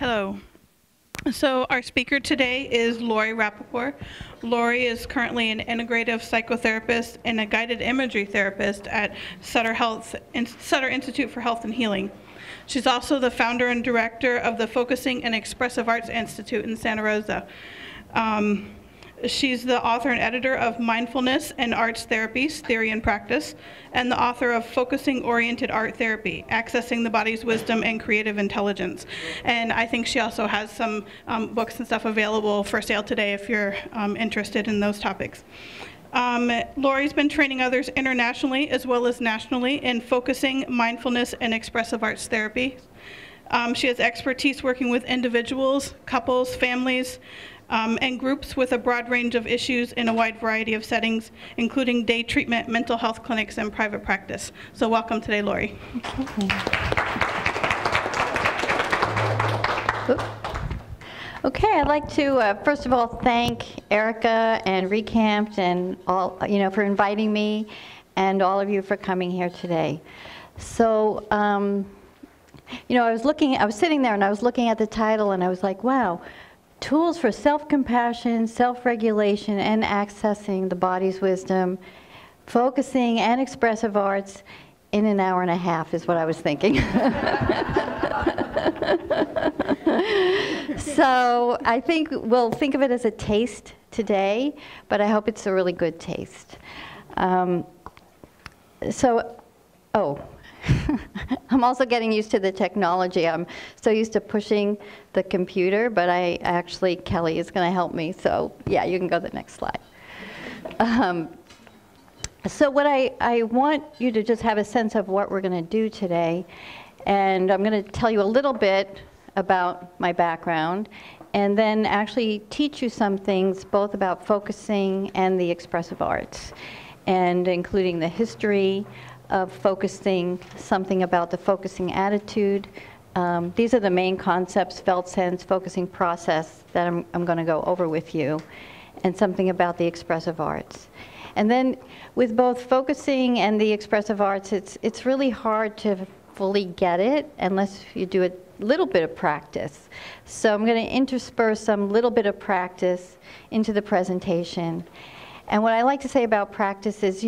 Hello. So our speaker today is Lori Rappaport. Lori is currently an integrative psychotherapist and a guided imagery therapist at Sutter Institute for Health and Healing. She's also the founder and director of the Focusing and Expressive Arts Institute in Santa Rosa. She's the author and editor of Mindfulness and Arts Therapies, Theory and Practice, and the author of Focusing-Oriented Art Therapy, Accessing the Body's Wisdom and Creative Intelligence. And I think she also has some books and stuff available for sale today if you're interested in those topics. Lori's been training others internationally as well as nationally in focusing, mindfulness, and expressive arts therapy. She has expertise working with individuals, couples, families, and groups with a broad range of issues in a wide variety of settings, including day treatment, mental health clinics, and private practice. So welcome today, Lori. Okay, I'd like to first of all thank Erica and Recamped and all, for inviting me, and all of you for coming here today. So, I was sitting there and I was looking at the title and I was like, wow. Tools for self-compassion, self-regulation, and accessing the body's wisdom, focusing and expressive arts in an hour and a half is what I was thinking. So I think we'll think of it as a taste today, but I hope it's a really good taste. I'm also getting used to the technology. I'm so used to pushing the computer, but Kelly is going to help me. So yeah, you can go to the next slide. So what I want you to just have a sense of what we're going to do today. And I'm going to tell you a little bit about my background, and then actually teach you some things both about focusing and the expressive arts, and including the history of focusing, something about the focusing attitude. These are the main concepts, felt sense, focusing process that I'm going to go over with you, and something about the expressive arts. And then with both focusing and the expressive arts, it's really hard to fully get it unless you do a little bit of practice. So I'm going to intersperse some little bit of practice into the presentation. And what I like to say about practice is,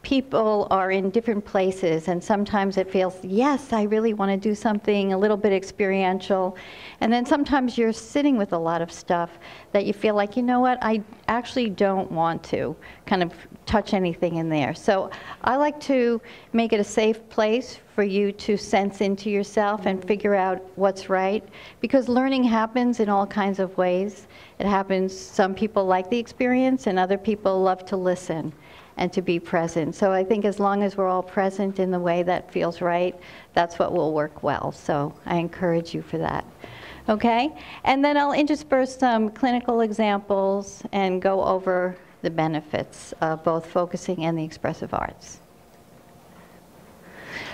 people are in different places, and sometimes it feels, yes, I really want to do something a little bit experiential. And then sometimes you're sitting with a lot of stuff that you feel like, you know what, I actually don't want to kind of touch anything in there. So I like to make it a safe place for you to sense into yourself and figure out what's right, because learning happens in all kinds of ways. It happens, some people like the experience, and other people love to listen and to be present. So I think as long as we're all present in the way that feels right, that's what will work well. So I encourage you for that. Okay? And then I'll intersperse some clinical examples and go over the benefits of both focusing and the expressive arts.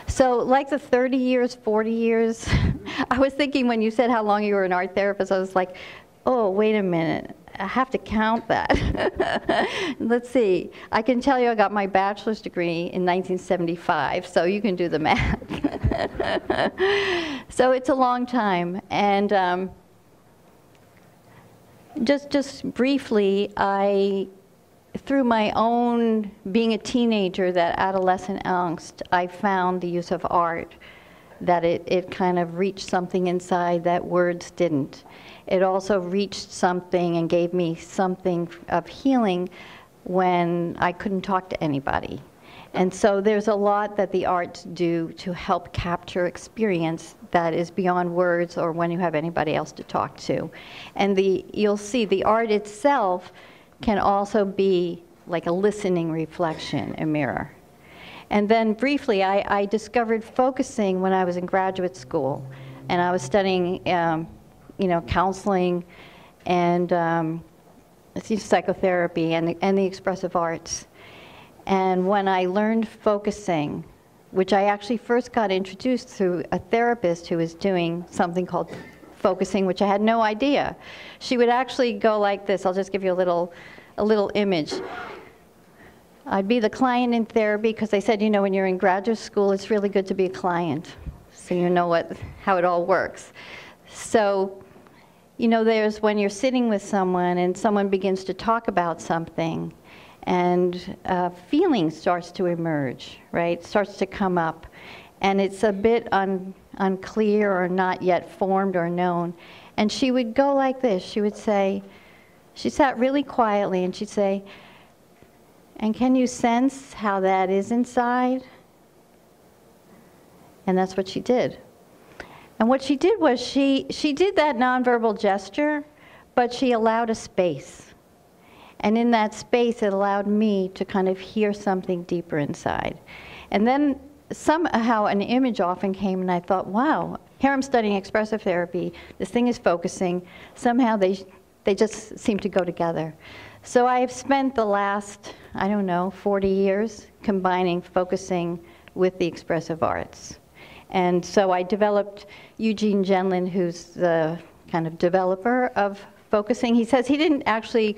So like the 30 years, 40 years, I was thinking when you said how long you were an art therapist, I was like, oh, wait a minute. I have to count that. Let's see. I can tell you I got my bachelor's degree in 1975, so you can do the math. So it's a long time. And just briefly, through my own being a teenager, that adolescent angst, I found the use of art, that it kind of reached something inside that words didn't. It also reached something and gave me something of healing when I couldn't talk to anybody. And so there's a lot that the arts do to help capture experience that is beyond words or when you have anybody else to talk to. And you'll see the art itself can also be like a listening reflection, a mirror. And then briefly, I discovered focusing when I was in graduate school, and I was studying counseling and psychotherapy and the expressive arts. And when I learned focusing, which I actually first got introduced through a therapist who was doing something called focusing, which I had no idea. She would actually go like this. I'll just give you a little image. I'd be the client in therapy because they said, when you're in graduate school, it's really good to be a client, so you know how it all works. So, you know, there's when you're sitting with someone and someone begins to talk about something and feeling starts to emerge, right? Starts to come up. And it's a bit unclear or not yet formed or known. And she would go like this. She would say, she sat really quietly and she'd say, and can you sense how that is inside? And that's what she did. And what she did was she did that nonverbal gesture, but she allowed a space. And in that space, it allowed me to kind of hear something deeper inside. And then somehow an image often came, and I thought, wow, here I'm studying expressive therapy. This thing is focusing. Somehow they just seem to go together. So I have spent the last, I don't know, 40 years combining focusing with the expressive arts. And so I developed Eugene Genlin, who's the kind of developer of focusing. He says he didn't actually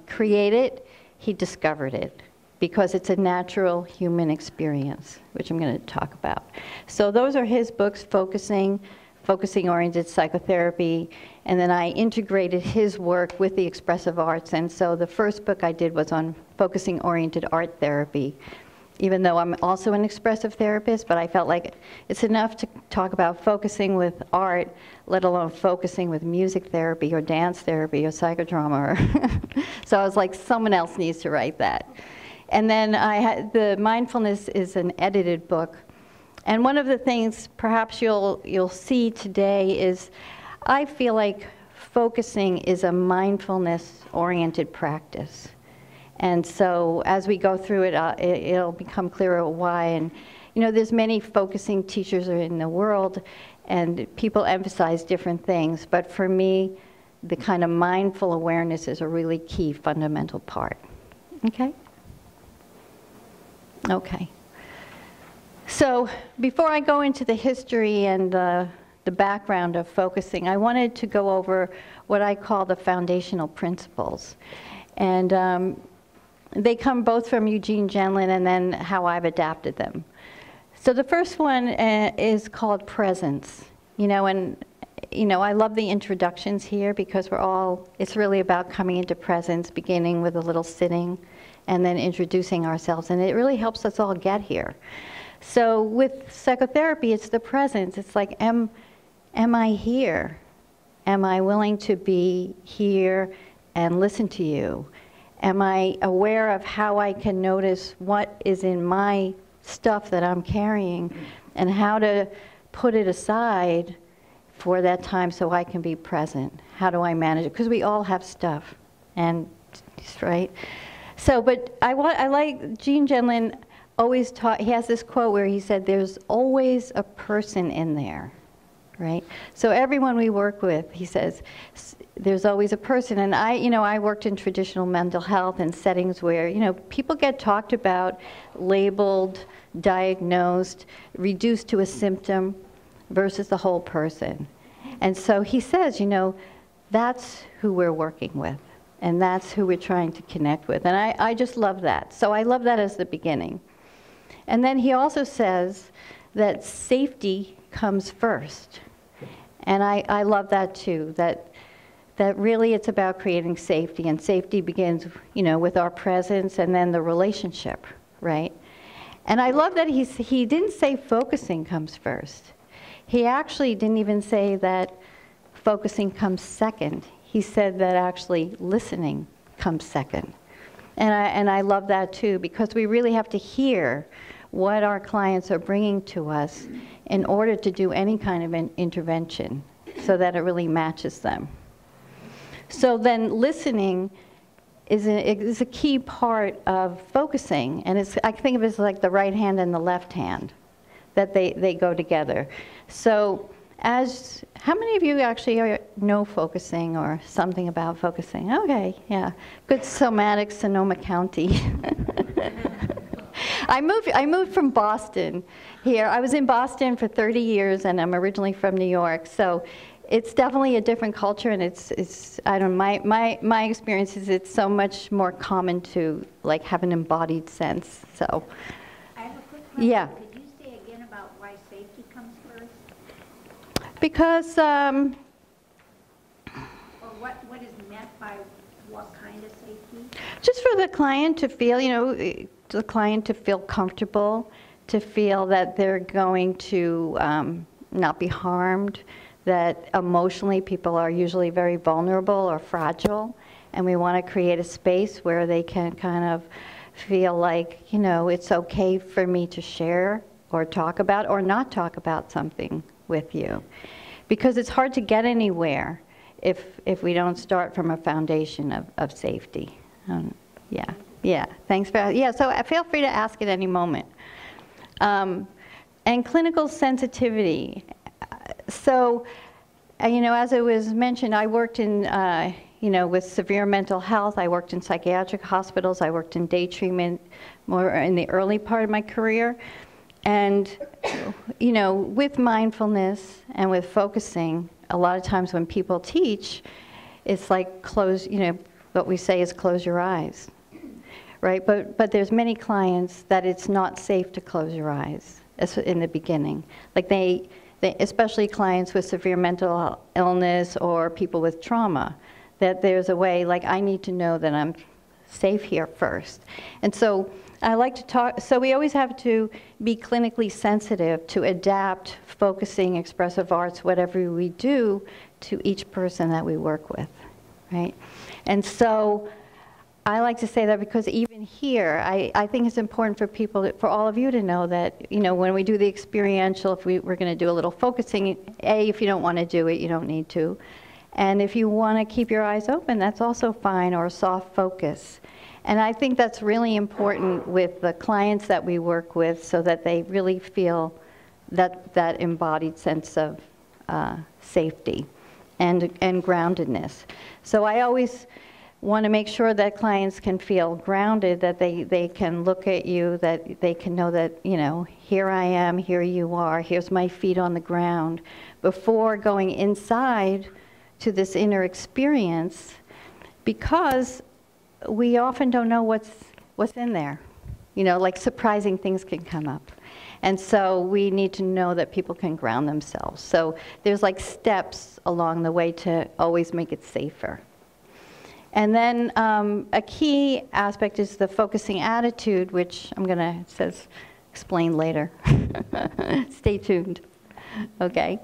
create it, he discovered it, because it's a natural human experience, which I'm going to talk about. So those are his books, Focusing-Oriented Psychotherapy, and then I integrated his work with the expressive arts. And so the first book I did was on Focusing-Oriented Art Therapy, even though I'm also an expressive therapist, but I felt like it's enough to talk about focusing with art, let alone focusing with music therapy or dance therapy or psychodrama. So I was like, someone else needs to write that. And then the Mindfulness is an edited book. And one of the things perhaps you'll see today is I feel like focusing is a mindfulness-oriented practice. And so as we go through it, it'll become clearer why. And you know, there's many focusing teachers in the world, and people emphasize different things. But for me, the kind of mindful awareness is a really key fundamental part. Okay? Okay. So before I go into the history and the background of focusing, I wanted to go over what I call the foundational principles. And they come both from Eugene Genlin and then how I've adapted them. So the first one is called presence. You know, and you know, I love the introductions here because it's really about coming into presence, beginning with a little sitting and then introducing ourselves. And it really helps us all get here. So with psychotherapy, it's the presence. It's like, am I here? Am I willing to be here and listen to you? Am I aware of how I can notice what is in my stuff that I'm carrying and how to put it aside for that time so I can be present? How do I manage it? Because we all have stuff, and right? So, but I like Gene Genlin always taught, he has this quote where he said, there's always a person in there, right? So everyone we work with, he says, there's always a person. And I worked in traditional mental health in settings where, people get talked about, labeled, diagnosed, reduced to a symptom versus the whole person. And so he says, that's who we're working with. And that's who we're trying to connect with. And I just love that. So I love that as the beginning. And then he also says that safety comes first. And I love that too, that really it's about creating safety. And safety begins, with our presence and then the relationship, right? And I love that he didn't say focusing comes first. He actually didn't even say that focusing comes second. He said that actually listening comes second. And I love that too, because we really have to hear what our clients are bringing to us in order to do any kind of an intervention so that it really matches them. So then listening is a key part of focusing, and I think of it as like the right hand and the left hand, that they go together. So how many of you actually know focusing or something about focusing? Okay, yeah. Good somatic Sonoma County. I moved from Boston here. I was in Boston for 30 years, and I'm originally from New York. So it's definitely a different culture, and my experience is it's so much more common to like have an embodied sense. So I have a quick question. Yeah. Could you say again about why safety comes first? Because Or what is meant by what kind of safety? just for the client to feel, the client to feel comfortable, to feel that they're going to not be harmed, that emotionally people are usually very vulnerable or fragile, and we want to create a space where they can kind of feel like, it's okay for me to share or talk about or not talk about something with you. Because it's hard to get anywhere if we don't start from a foundation of safety. Yeah, thanks for, so feel free to ask at any moment. And clinical sensitivity. So, as it was mentioned, I worked in, with severe mental health. I worked in psychiatric hospitals. I worked in day treatment more in the early part of my career. And, with mindfulness and with focusing, a lot of times when people teach, it's like what we say is close your eyes, right? But there's many clients that it's not safe to close your eyes in the beginning. Like they especially clients with severe mental illness or people with trauma, that there's a way, like, I need to know that I'm safe here first. And so I like to talk, so we always have to be clinically sensitive to adapt focusing, expressive arts, whatever we do, to each person that we work with, right? And so I like to say that because even here, I think it's important for people, for all of you to know that, when we do the experiential, if we're going to do a little focusing, if you don't want to do it, you don't need to. And if you want to keep your eyes open, that's also fine, or a soft focus. And I think that's really important with the clients that we work with so that they really feel that embodied sense of safety and groundedness. So I always want to make sure that clients can feel grounded, that they can look at you, that they can know that, here I am, here you are, here's my feet on the ground, before going inside to this inner experience, because we often don't know what's in there. Like surprising things can come up. And so we need to know that people can ground themselves. So there's like steps along the way to always make it safer. And then a key aspect is the focusing attitude, which I'm going to, it says, explain later. Stay tuned. Okay.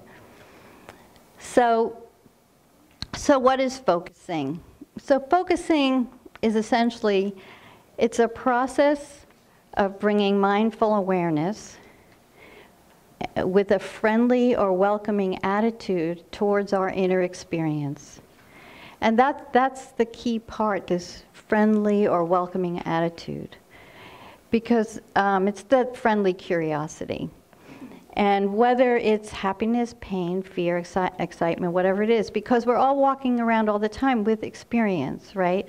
So what is focusing? So focusing is essentially, it's a process of bringing mindful awareness with a friendly or welcoming attitude towards our inner experience. And that's the key part, this friendly or welcoming attitude, because it's that friendly curiosity. And whether it's happiness, pain, fear, excitement, whatever it is, because we're all walking around all the time with experience, right?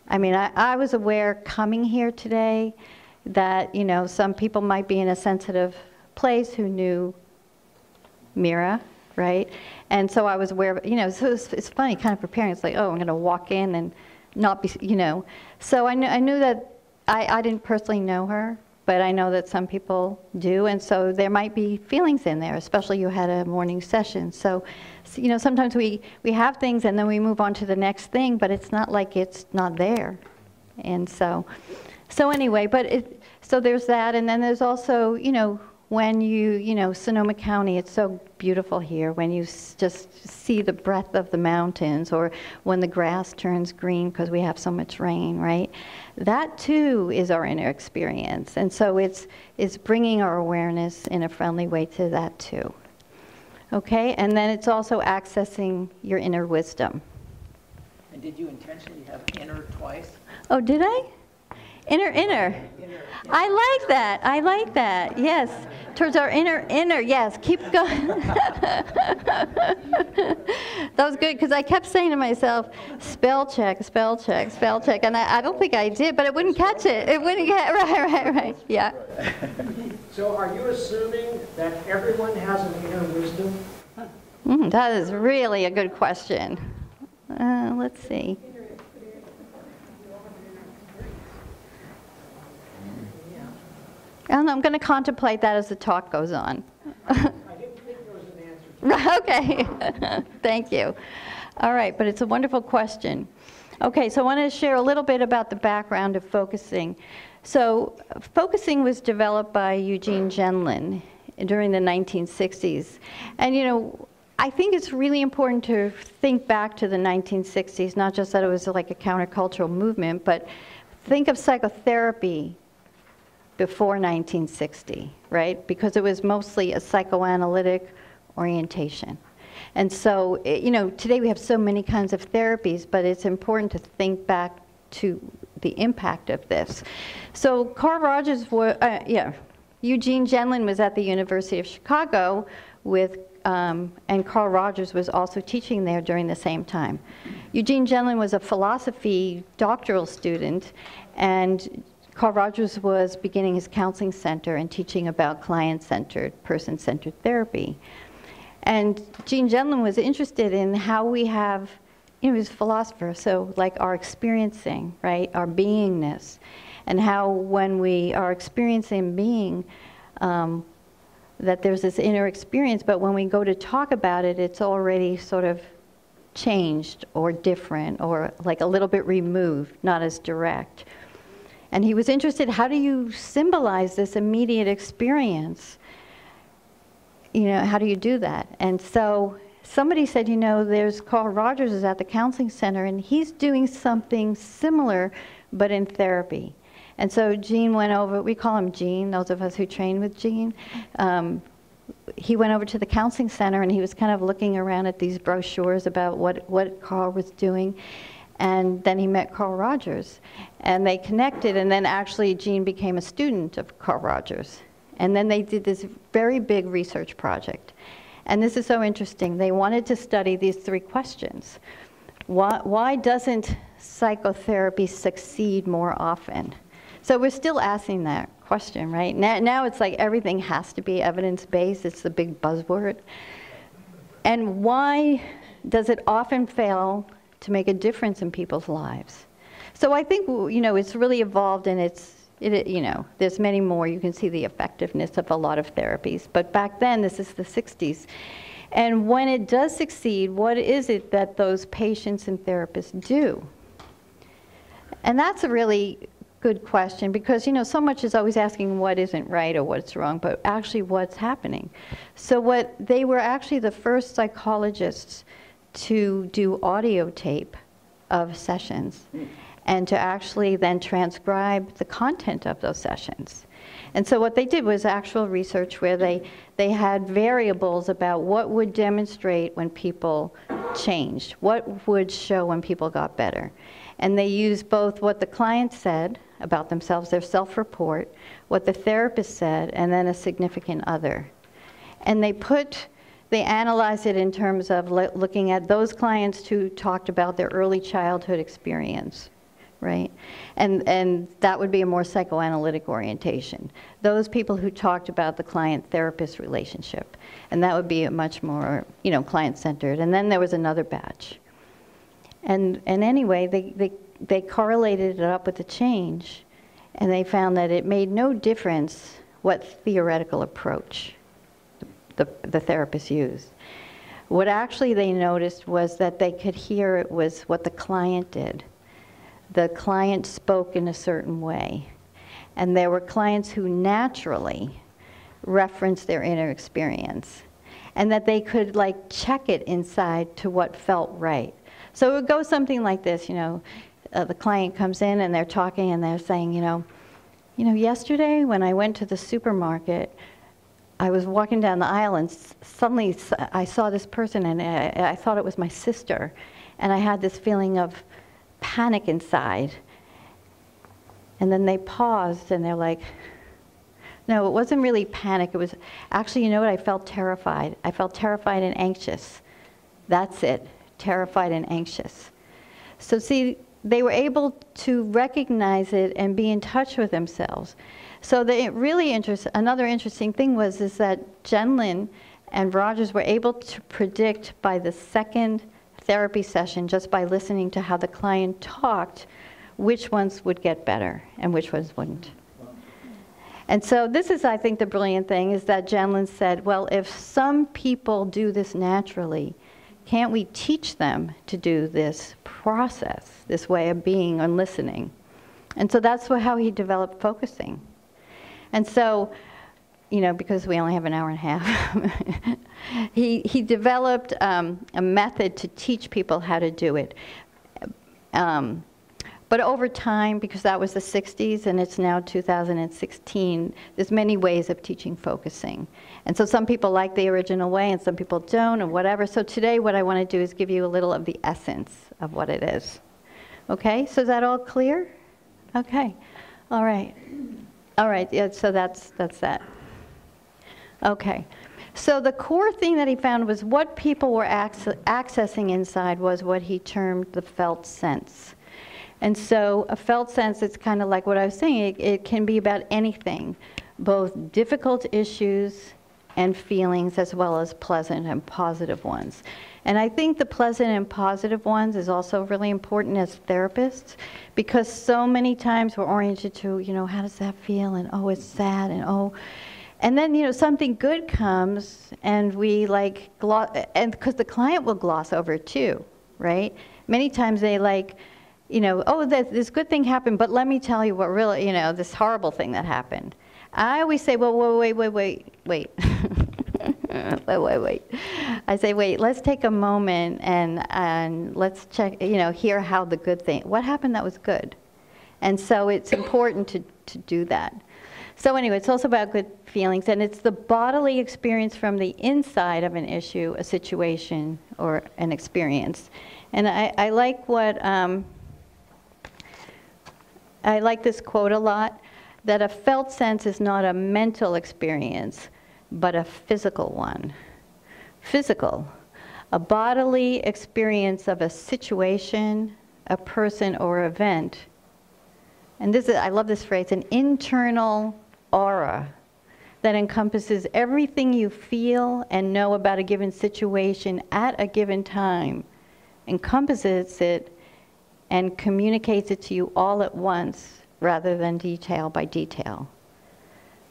I mean, I was aware coming here today that, some people might be in a sensitive place who knew Mira, right? And so I was aware of, so it's funny kind of preparing. It's like, oh, I'm going to walk in and not be, So I knew that I didn't personally know her, but I know that some people do. And so there might be feelings in there, especially you had a morning session. So sometimes we have things and then we move on to the next thing, but it's not like it's not there. And so anyway, so there's that. And then there's also, when Sonoma County, it's so beautiful here, when you just see the breadth of the mountains, or when the grass turns green because we have so much rain, right? That too is our inner experience. And so it's bringing our awareness in a friendly way to that too. Okay, and then it's also accessing your inner wisdom. And did you intentionally have inner twice? Oh, did I? Inner. I like that. Yes. Towards our inner, yes. Keep going. That was good, because I kept saying to myself, spell check. And I don't think I did, but it wouldn't catch it. It wouldn't get, right. Yeah. So are you assuming that everyone has an inner wisdom? That is really a good question. Let's see. I don't know, I'm going to contemplate that as the talk goes on. I didn't think there was an answer to Okay, thank you. All right, but it's a wonderful question. Okay, so I want to share a little bit about the background of focusing. So focusing was developed by Eugene Gendlin during the 1960s. And I think it's really important to think back to the 1960s, not just that it was like a countercultural movement, but think of psychotherapy before 1960, right? Because it was mostly a psychoanalytic orientation. And so, today we have so many kinds of therapies, but it's important to think back to the impact of this. So Carl Rogers, Eugene Gendlin was at the University of Chicago with, and Carl Rogers was also teaching there during the same time. Eugene Gendlin was a philosophy doctoral student, and Carl Rogers was beginning his counseling center and teaching about client-centered, person-centered therapy. And Gene Gendlin was interested in how we have, he was a philosopher, so like our experiencing, right, our beingness, and how when we are experiencing being, that there's this inner experience, but when we go to talk about it, it's already sort of changed or different or like a little bit removed, not as direct. And he was interested, how do you symbolize this immediate experience? How do you do that? And so somebody said, there's Carl Rogers is at the counseling center, and he's doing something similar, but in therapy. And so Gene went over, we call him Gene, those of us who train with Gene. He went over to the counseling center, and he was kind of looking around at these brochures about what Carl was doing. And then he met Carl Rogers, and they connected, and then actually Gene became a student of Carl Rogers. And then they did this very big research project. And this is so interesting. They wanted to study these 3 questions. Why doesn't psychotherapy succeed more often? So we're still asking that question, right? Now it's like everything has to be evidence-based. It's the big buzzword. And why does it often fail to make a difference in people's lives? So I think, it's really evolved, and there's many more. You can see the effectiveness of a lot of therapies. But back then, this is the 60s. And when it does succeed, what is it that those patients and therapists do? And that's a really good question, because, so much is always asking what isn't right or what's wrong, but actually what's happening. So they were actually the first psychologists to do audio tape of sessions, and to actually then transcribe the content of those sessions. And so what they did was actual research where they had variables about what would demonstrate when people changed, what would show when people got better. And they used both what the client said about themselves, their self-report, what the therapist said, and then a significant other. And they analyzed it in terms of looking at those clients who talked about their early childhood experience, right? And that would be a more psychoanalytic orientation. Those people who talked about the client-therapist relationship, and that would be a much more, client-centered. And then there was another batch. And anyway, they correlated it up with the change, and they found that it made no difference what theoretical approach the therapist used. What actually they noticed was that they could hear it was what the client did. The client spoke in a certain way. And there were clients who naturally referenced their inner experience, and that they could check it inside to what felt right. So it would go something like this, the client comes in and they're talking and they're saying, yesterday when I went to the supermarket, I was walking down the aisle and suddenly I saw this person, and I thought it was my sister, and I had this feeling of panic inside. And then they paused and they're like, no, it wasn't really panic. It was actually, I felt terrified. I felt terrified and anxious. That's it, terrified and anxious. So see, they were able to recognize it and be in touch with themselves. So another interesting thing is that Gendlin and Rogers were able to predict by the second therapy session, just by listening to how the client talked, which ones would get better and which ones wouldn't. And so this is, I think, the brilliant thing, is that Jenlin said, well, if some people do this naturally, can't we teach them to do this process, this way of being and listening? And so that's how he developed focusing. And so, you know, because we only have an hour and a half, he developed a method to teach people how to do it. But over time, because that was the 60s and it's now 2016, there's many ways of teaching focusing. And so some people like the original way and some people don't, or whatever. So today what I want to do is give you a little of the essence of what it is. Okay, so is that all clear? Okay, all right. All right, yeah, so that's that. Okay, so the core thing that he found was what people were accessing inside was what he termed the felt sense. And so a felt sense, it's kind of like what I was saying, it can be about anything, both difficult issues and feelings as well as pleasant and positive ones. And I think the pleasant and positive ones is also really important as therapists, because so many times we're oriented to, you know, how does that feel? And oh, it's sad, and oh. And then, you know, something good comes and we like, and because the client will gloss over it too, right? Many times they like, you know, oh, this good thing happened, but let me tell you what really, you know, this horrible thing that happened. I always say, well, wait. wait. I say, wait, let's take a moment and let's check, you know, hear how the good thing, what happened that was good. And so it's important to do that. So anyway, it's also about good feelings, and it's the bodily experience from the inside of an issue, a situation, or an experience. And I like what, I like this quote a lot, that a felt sense is not a mental experience, but a physical one. Physical, a bodily experience of a situation, a person, or event. And this is, I love this phrase, an internal aura that encompasses everything you feel and know about a given situation at a given time, encompasses it and communicates it to you all at once rather than detail by detail.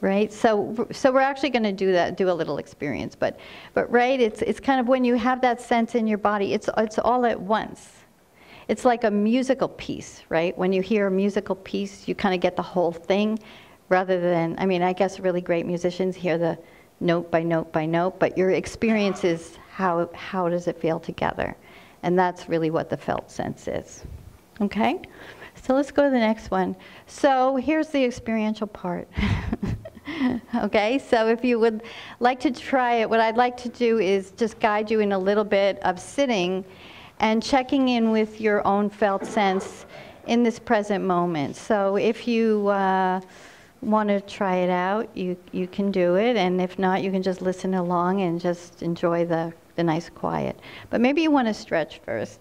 Right? So we're actually going to do that, do a little experience, but right, it's kind of when you have that sense in your body, it's all at once. It's like a musical piece, right? When you hear a musical piece, you kind of get the whole thing rather than, I mean, I guess really great musicians hear the note by note by note, but your experience is how does it feel together? And that's really what the felt sense is. Okay? So let's go to the next one. So here's the experiential part. Okay, so if you would like to try it, what I'd like to do is just guide you in a little bit of sitting and checking in with your own felt sense in this present moment. So if you want to try it out, you can do it, and if not, you can just listen along and just enjoy the nice quiet. But maybe you want to stretch first,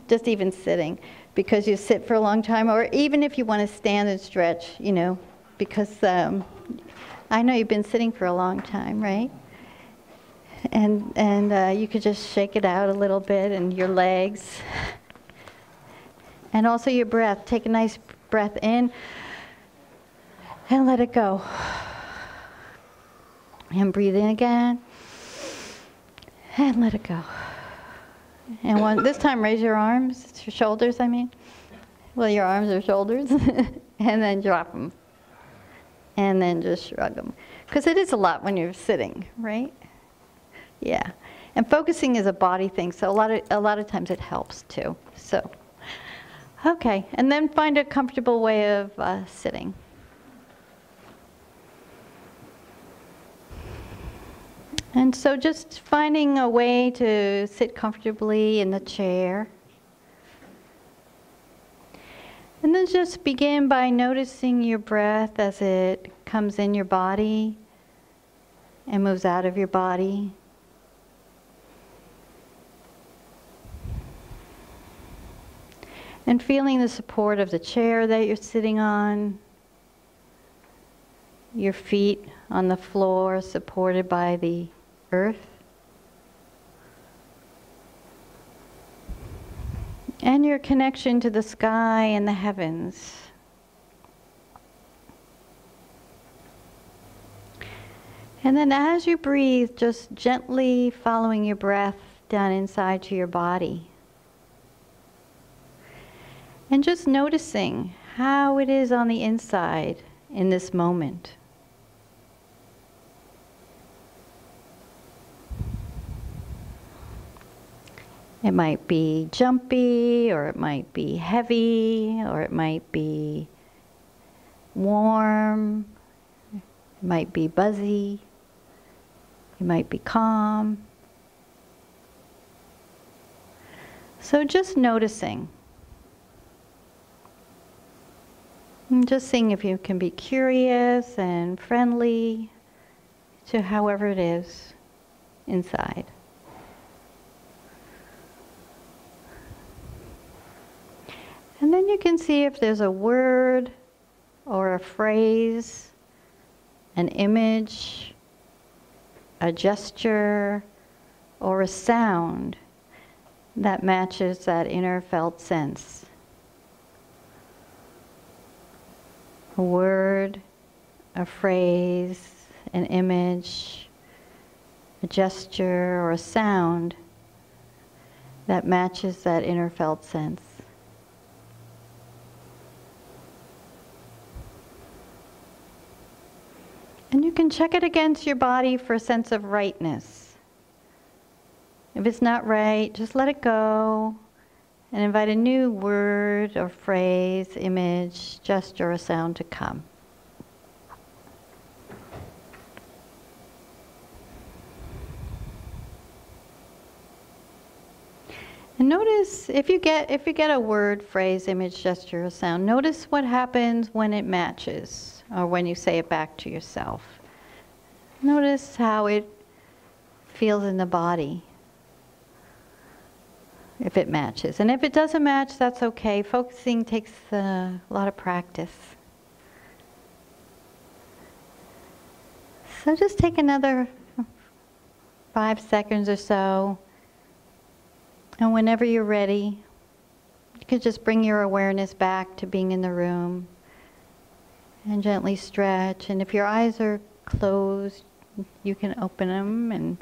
just even sitting, because you sit for a long time, or even if you want to stand and stretch, you know, because I know you've been sitting for a long time, right? And you could just shake it out a little bit, and your legs. And also your breath. Take a nice breath in and let it go. And breathe in again and let it go. And this time raise your arms, your shoulders, I mean. Well, your arms or shoulders. And then drop them. And then just shrug them. Because it is a lot when you're sitting, right? Yeah. And focusing is a body thing, so a lot of times it helps too. So, okay. And then find a comfortable way of sitting. And so just finding a way to sit comfortably in the chair. And then just begin by noticing your breath as it comes in your body and moves out of your body. And feeling the support of the chair that you're sitting on, your feet on the floor supported by the earth. And your connection to the sky and the heavens. And then as you breathe, just gently following your breath down inside to your body. And just noticing how it is on the inside in this moment. It might be jumpy, or it might be heavy, or it might be warm, it might be buzzy, it might be calm. So just noticing. And just seeing if you can be curious and friendly to however it is inside. And then you can see if there's a word or a phrase, an image, a gesture, or a sound that matches that inner felt sense. A word, a phrase, an image, a gesture, or a sound that matches that inner felt sense. And you can check it against your body for a sense of rightness. If it's not right, just let it go and invite a new word or phrase, image, gesture, or sound to come. And notice if you get a word, phrase, image, gesture, or sound, notice what happens when it matches or when you say it back to yourself. Notice how it feels in the body if it matches. And if it doesn't match, that's okay. Focusing takes a lot of practice. So just take another 5 seconds or so. And whenever you're ready, you can just bring your awareness back to being in the room and gently stretch. And if your eyes are closed, you can open them.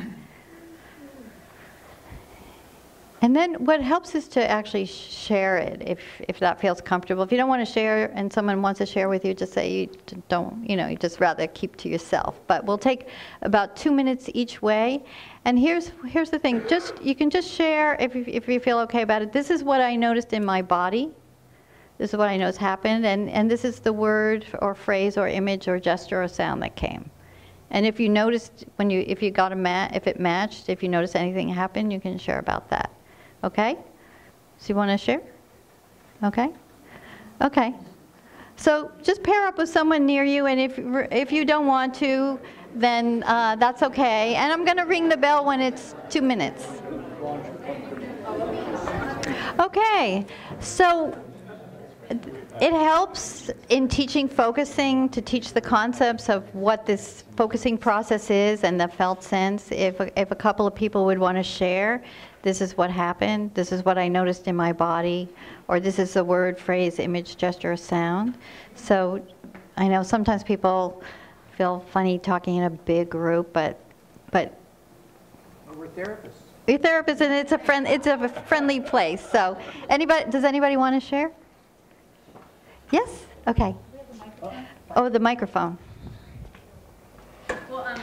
And then what helps is to actually share it if that feels comfortable. If you don't want to share and someone wants to share with you, just say you don't, you just rather keep to yourself. But we'll take about 2 minutes each way. And here's the thing, you can just share if you feel okay about it. This is what I noticed in my body. This is what I noticed happened, and this is the word or phrase or image or gesture or sound that came. And if you noticed if it matched, if you noticed anything happen, you can share about that. Okay? So you want to share? Okay? Okay. So just pair up with someone near you, and if you don't want to, then that's okay. And I'm going to ring the bell when it's 2 minutes. Okay. So it helps in teaching focusing to teach the concepts of what this focusing process is and the felt sense. If a couple of people would want to share, this is what happened, this is what I noticed in my body, or this is the word, phrase, image, gesture, or sound. So I know sometimes people feel funny talking in a big group, but Well, we're therapists. we're therapists, and it's a friendly place. So does anybody want to share? Yes? Okay. Oh, the microphone. Well, I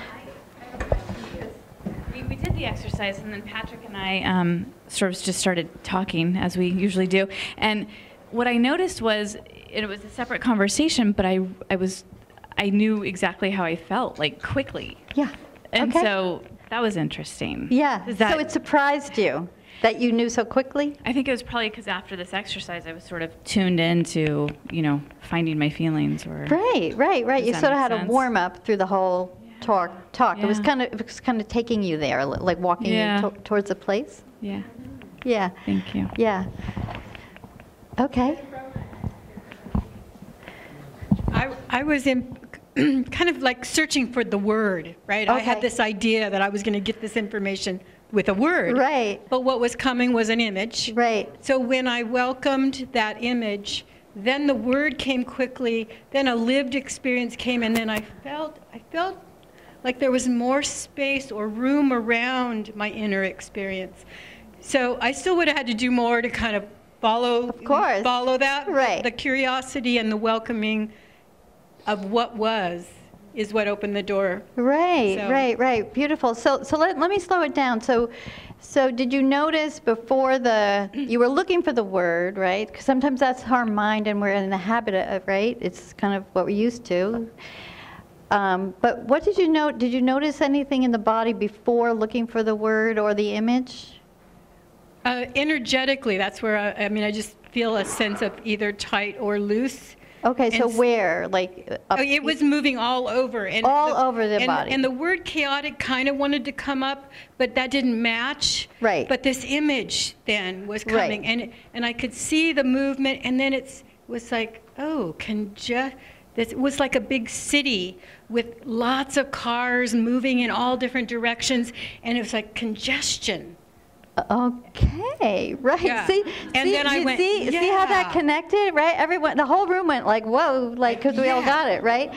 have a question because we did the exercise, and then Patrick and I sort of just started talking, as we usually do. And what I noticed was, it was a separate conversation, but I knew exactly how I felt, like, quickly. Yeah. And okay. so that was interesting. Yeah. So it surprised you that you knew so quickly? I think it was probably because after this exercise, I was sort of tuned into, finding my feelings. Or Right. You sort of had sense? a warm up through the whole talk. Yeah. It was kind of taking you there, like walking you towards the place. Yeah. Yeah. Thank you. Yeah. Okay. I was in kind of like searching for the word, right? I had Okay. this idea that I was going to get this information with a word. Right. But what was coming was an image. Right. So when I welcomed that image, then the word came quickly, then a lived experience came, and then I felt like there was more space or room around my inner experience. So I still would have had to do more to kind of follow that. Right. The curiosity and the welcoming of what was is what opened the door. Right, So- right. Beautiful. So let me slow it down. So did you notice before you were looking for the word, right? Because sometimes that's our mind and we're in the habit of, right? It's kind of what we're used to. But what did you note? Did you notice anything in the body before looking for the word or the image? Energetically, that's where I just feel a sense of either tight or loose. Okay, so And where? Like up, it was moving all over. And all over the body. And the word chaotic kind of wanted to come up, but that didn't match. Right. But this image then was coming, Right. and I could see the movement, and then it was like, oh, it was like a big city with lots of cars moving in all different directions, and it was like congestion. Okay, right. Yeah. See, And then I went, see how that yeah. connected, right? Everyone, the whole room went like, whoa, like, because we all got it, right?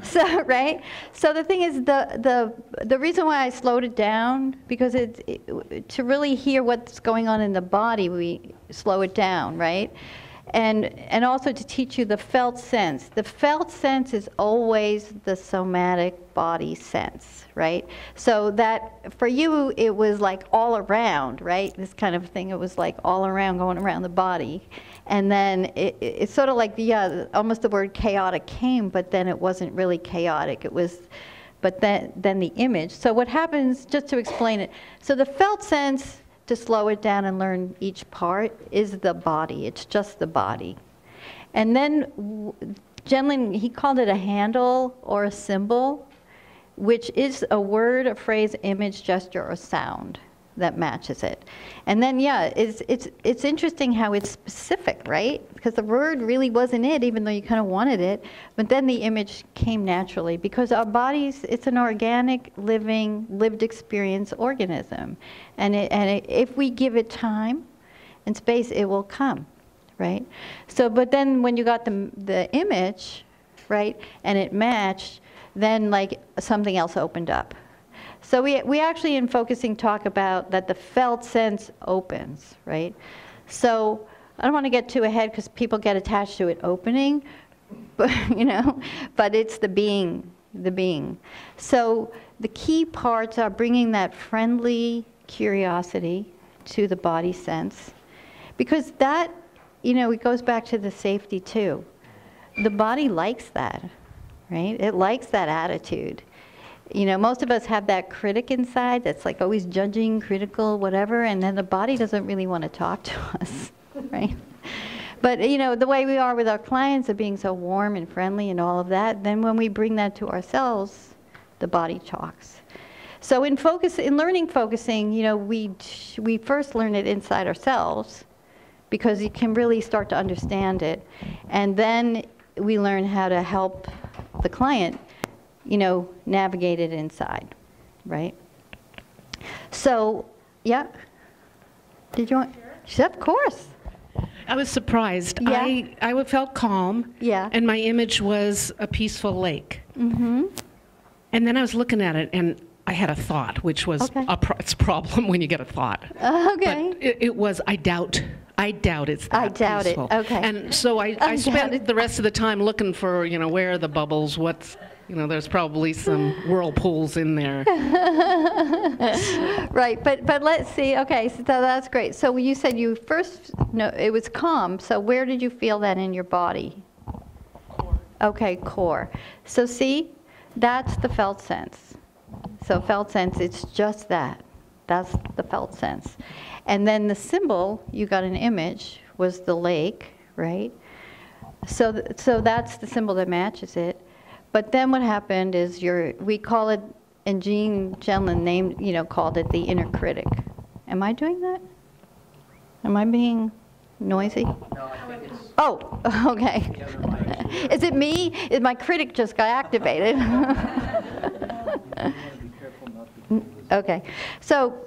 So, right. So the thing is, the reason why I slowed it down, because to really hear what's going on in the body, we slow it down, right? And also to teach you the felt sense. The felt sense is always the somatic body sense, right? So that for you, it was like all around, right? This kind of thing, it was like all around, going around the body. And then it's sort of like, almost the word chaotic came, but then it wasn't really chaotic. It was, but then the image. So what happens, just to explain it, so the felt sense, to slow it down and learn each part, is the body. It's just the body. And then generally he called it a handle or a symbol, which is a word, a phrase, image, gesture, or sound that matches it. And then it's interesting how it's specific, right? Because the word really wasn't it, even though you kind of wanted it. But then the image came naturally, because our bodies, it's an organic, lived experience organism. And if we give it time and space, it will come, right? So, but then when you got the image, right, and it matched, then like something else opened up. So we actually in focusing talk about that the felt sense opens, right? So I don't want to get too ahead because people get attached to it opening, but but it's the being. So the key parts are bringing that friendly curiosity to the body sense, because that, it goes back to the safety too. The body likes that, right? It likes that attitude. Most of us have that critic inside that's like always judging, critical, whatever, and then the body doesn't really want to talk to us, right? But, the way we are with our clients of being so warm and friendly and all of that, then when we bring that to ourselves, the body talks. So in learning focusing, we first learn it inside ourselves, because you can really start to understand it. And then we learn how to help the client navigate it inside, right? So, yeah. Did you want? Sure, of course. I was surprised. Yeah. I felt calm. Yeah. And my image was a peaceful lake. Mm-hmm. And then I was looking at it, and I had a thought, which was Okay. it's a problem when you get a thought. Okay. But it was, I doubt it's that I doubt it. peaceful. Okay. And so I doubt spent it. the rest of the time looking for, where are the bubbles, there's probably some whirlpools in there. Right, but let's see. Okay, so that's great. So you said you first, no, it was calm. So where did you feel that in your body? Core. Okay, core. So see, that's the felt sense. So felt sense, it's just that. That's the felt sense. And then the symbol, you got an image, was the lake, right? So that's the symbol that matches it. But then what happened is we call it, and Jean Genlin called it the inner critic. Am I doing that? Am I being noisy? No, I think it's Oh, okay. the other mic. Is it me? My critic just got activated. Okay. So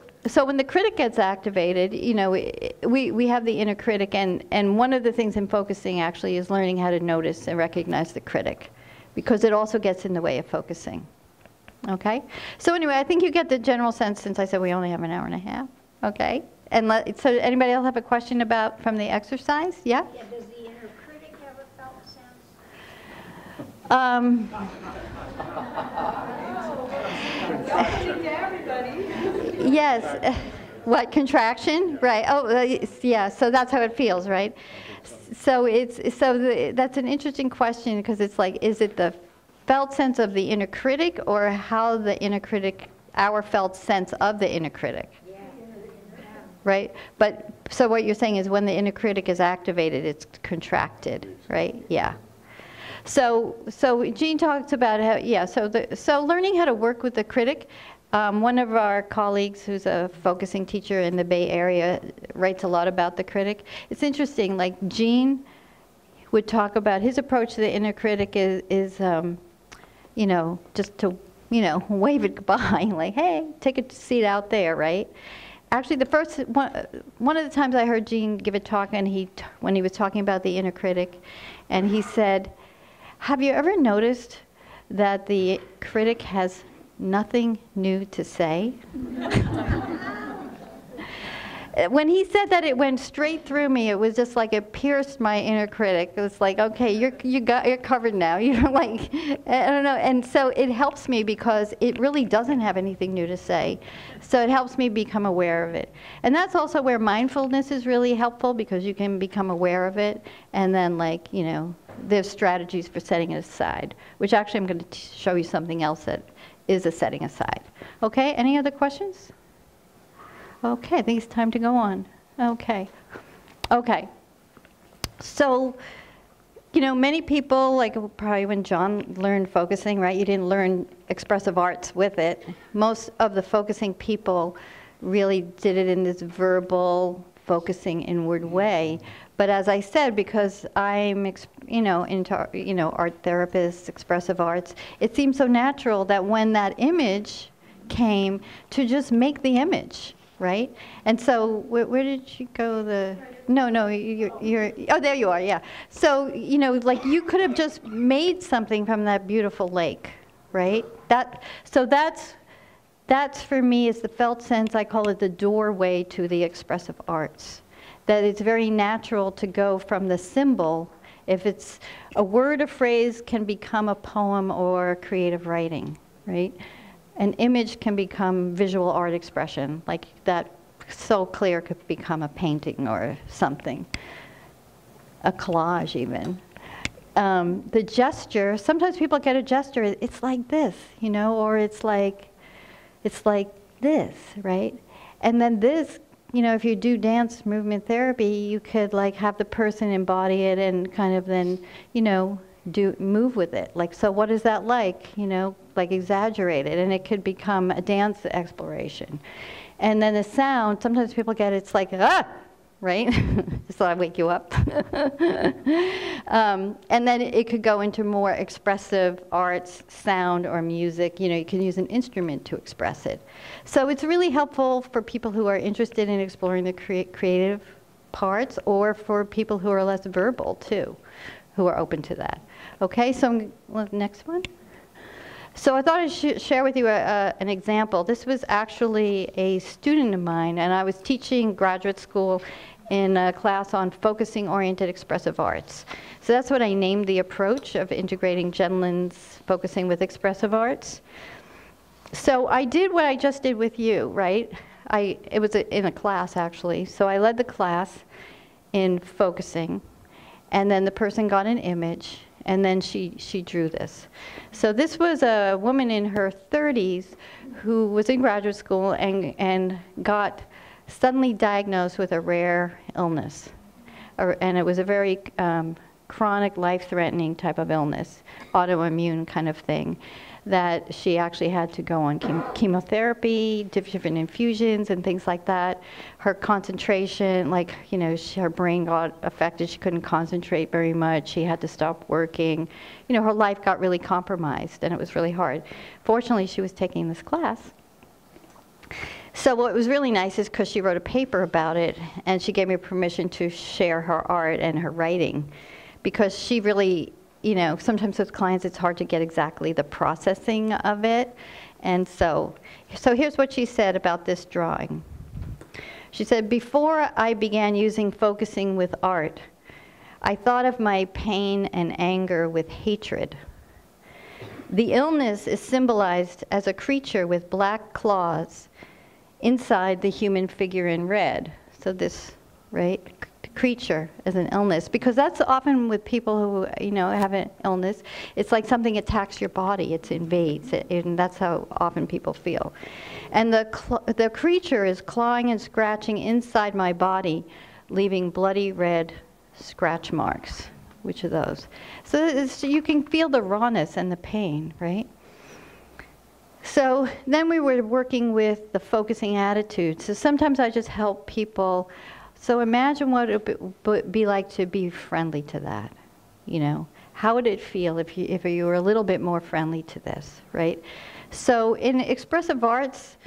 when the critic gets activated, we have the inner critic, and one of the things in focusing actually is learning how to notice and recognize the critic, because it also gets in the way of focusing. Okay? So anyway, I think you get the general sense since I said we only have an hour and a half. Okay? And so anybody else have a question about from the exercise? Yeah? Yeah, does the inner critic have a felt sense? Yes. What, contraction? Right. Oh, yeah. So that's how it feels, right? So that's an interesting question because it's like, is it the felt sense of the inner critic or how the inner critic, our felt sense of the inner critic? Right? But so what you're saying is when the inner critic is activated, it's contracted, right? Yeah. So Jean talks about how, yeah, so learning how to work with the critic. One of our colleagues who's a focusing teacher in the Bay Area writes a lot about the critic. It's interesting, like Jean would talk about his approach to the inner critic is you know, just to, you know, wave it goodbye, like, hey, take a seat out there, right? Actually, the first one of the times I heard Jean give a talk, and when he was talking about the inner critic, and he said, have you ever noticed that the critic has nothing new to say? When he said that, it went straight through me. It was just like it pierced my inner critic. It was like, okay, you're covered now. You're like, I don't know. And so it helps me because it really doesn't have anything new to say. So it helps me become aware of it. And that's also where mindfulness is really helpful because you can become aware of it. And then, like, you know, there's strategies for setting it aside, which actually I'm going to show you something else that is a setting aside. Okay, any other questions? Okay, I think it's time to go on. Okay. So, you know, many people, like probably when John learned focusing, right, you didn't learn expressive arts with it. Most of the focusing people really did it in this verbal, focusing inward way. But as I said, because I'm, into, art therapist, expressive arts, it seemed so natural that when that image came to just make the image. Right? And so, where did you go? You're, oh, there you are, yeah. So, you know, like you could have just made something from that beautiful lake, right? That's for me is the felt sense, I call it the doorway to the expressive arts. That it's very natural to go from the symbol, if it's a word or phrase can become a poem or creative writing, right? An image can become visual art expression, like that so clear could become a painting or something, a collage even. The gesture, sometimes people get a gesture, it's like this, you know, or it's like this, right? And then this, you know, if you do dance movement therapy, you could like have the person embody it and kind of then, you know, move with it. Like, so what is that like? You know, like exaggerate it, and it could become a dance exploration. And then the sound, sometimes people get it's like, ah, right? Just thought I'd wake you up. And then it could go into more expressive arts, sound or music. You know, you can use an instrument to express it. So it's really helpful for people who are interested in exploring the creative parts, or for people who are less verbal too, who are open to that. Okay, so next one. So I thought I'd share with you an example. This was actually a student of mine, and I was teaching graduate school in a class on focusing-oriented expressive arts. So that's what I named the approach of integrating Jenlin's focusing with expressive arts. So I did what I just did with you, right? It was in a class, actually. So I led the class in focusing, and then the person got an image, and then she drew this. So this was a woman in her 30s who was in graduate school and got suddenly diagnosed with a rare illness. And it was a very chronic, life-threatening type of illness, autoimmune kind of thing, that she actually had to go on chemotherapy, different infusions and things like that. Her concentration, like, you know, her brain got affected. She couldn't concentrate very much. She had to stop working. You know, her life got really compromised, and it was really hard. Fortunately, she was taking this class. So what was really nice is because she wrote a paper about it, and she gave me permission to share her art and her writing, because she really, you know, sometimes with clients it's hard to get exactly the processing of it, And so here's what she said about this drawing. She said, before I began using focusing with art, I thought of my pain and anger with hatred. The illness is symbolized as a creature with black claws inside the human figure in red. So this, right, creature as an illness, because that's often with people who, you know, have an illness. It's like something attacks your body, it invades it, and that's how often people feel. And the creature is clawing and scratching inside my body, leaving bloody red scratch marks. Which of those? So you can feel the rawness and the pain, right? So then we were working with the focusing attitude. So sometimes I just help people. So imagine what it would be like to be friendly to that. You know, how would it feel if you were a little bit more friendly to this, right? So in expressive arts,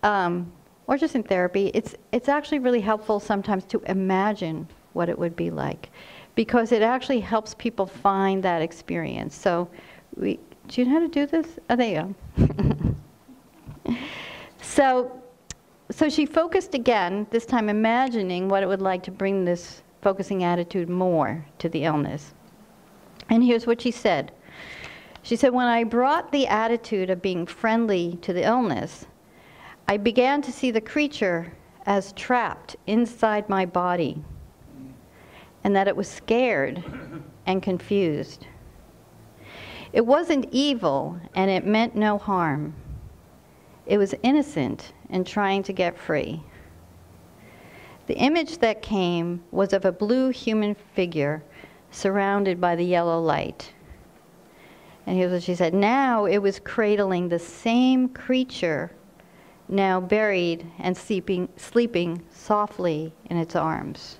or just in therapy, it's actually really helpful sometimes to imagine what it would be like, because it actually helps people find that experience. So do you know how to do this? Oh, there you go. So she focused again, this time imagining what it would like to bring this focusing attitude more to the illness. And here's what she said. She said, when I brought the attitude of being friendly to the illness, I began to see the creature as trapped inside my body, and that it was scared and confused. It wasn't evil, and it meant no harm. It was innocent and trying to get free. The image that came was of a blue human figure surrounded by the yellow light. And here's what she said. Now it was cradling the same creature, now buried and sleeping softly in its arms.